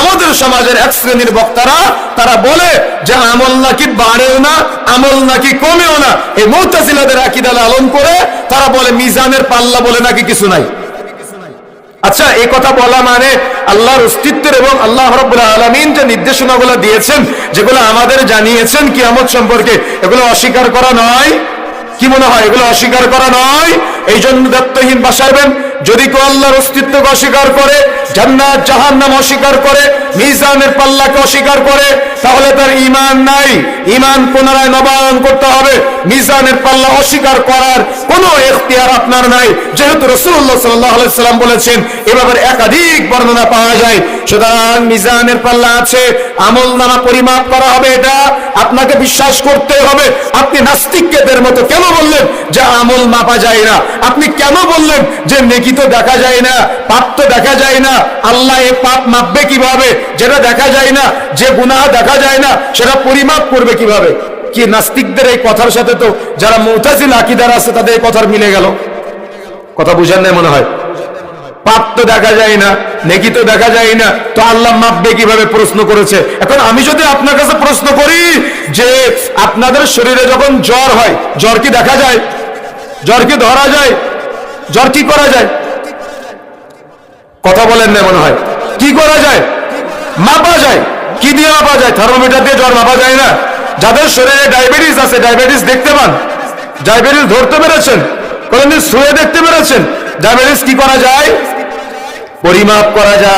আমাদের সমাজের এক শ্রেণীর বক্তারা তারা বলে যে আমল নাকি বাড়েও না, আমল নাকি কমেও না। এই মুতাজিলাদের আকীদা লালন করে তারা বলে মিজানের পাল্লা বলে নাকি কিছু নাই। আচ্ছা, এই কথা বলা মানে আল্লাহর অস্তিত্বের এবং আল্লাহ রাব্বুল আলামিন যে নির্দেশনাগুলো দিয়েছেন, যেগুলো আমাদের জানিয়েছেন কিয়ামত সম্পর্কে, এগুলো অস্বীকার করা নয়? কি মনে হয় এগুলো অস্বীকার করা নয়? এই জন্য দায়িত্বহীন বাসাবেন। যদি কেউ আল্লাহর অস্তিত্বকে অস্বীকার করে, জান্নাত জাহান্নাম অস্বীকার করে, মিজানের পাল্লাকে অস্বীকার করে, তাহলে তার ঈমান নাই। ঈমান পুনরায় নবায়ন করতে হবে। মিজানের পাল্লা অস্বীকার করার কোনো ইখতিয়ার আপনার নাই, যেহেতু রাসূলুল্লাহ সাল্লাল্লাহু আলাইহি সাল্লাম বলেছেন। এভাবে একাধিক বর্ণনা পাওয়া যায়। সুতরাং মিজানের পাল্লা আছে, আমলনামা পরিমাপ করা হবে, এটা আপনাকে বিশ্বাস করতে হবে। আপনি নাস্তিকদের মতো কেন বললেন যে আমল মাপা যায় না? আপনি কেন বললেন যে নেকি তো দেখা যায় না, পাপ তো দেখা যায় না? আল্লাহ এ পাপ মাপবে কিভাবে যেটা দেখা যায় না? যে গুনাহ দেখা যায় না সেটা পরিমাপ করবে কিভাবে? কি নাস্তিকদের এই কথার সাথে তো যারা মুতাজিলা আকীদার আছে তাদের এই কথার মিলে গেল? কথা বুঝেন না মনে হয়? পাপ তো দেখা যায় না, নেকি তো দেখা যায় না, তো আল্লাহ মাপবে কিভাবে প্রশ্ন করেছে। এখন আমি যদি আপনার কাছে প্রশ্ন করি যে আপনাদের শরীরে যখন জ্বর হয়, জ্বর কি দেখা যায়? জ্বর কি ধরা যায়? জ্বর কি করা যায়? কথা বলেন না মনে হয়। কি করা যায়? মাপা যায়। কি দিয়ে মাপা যায়? থার্মোমিটার দিয়ে জ্বর মাপা যায় না? যাদের শরীরে ডায়াবেটিস আছে, ডায়াবেটিস দেখতে পান? ডায়াবেটিস ধরতে পেরেছেন? কোনদিন শুয়ে দেখতে পেরেছেন? ডায়াবেটিস কি করা যায়? পরিমাপ করা যায়।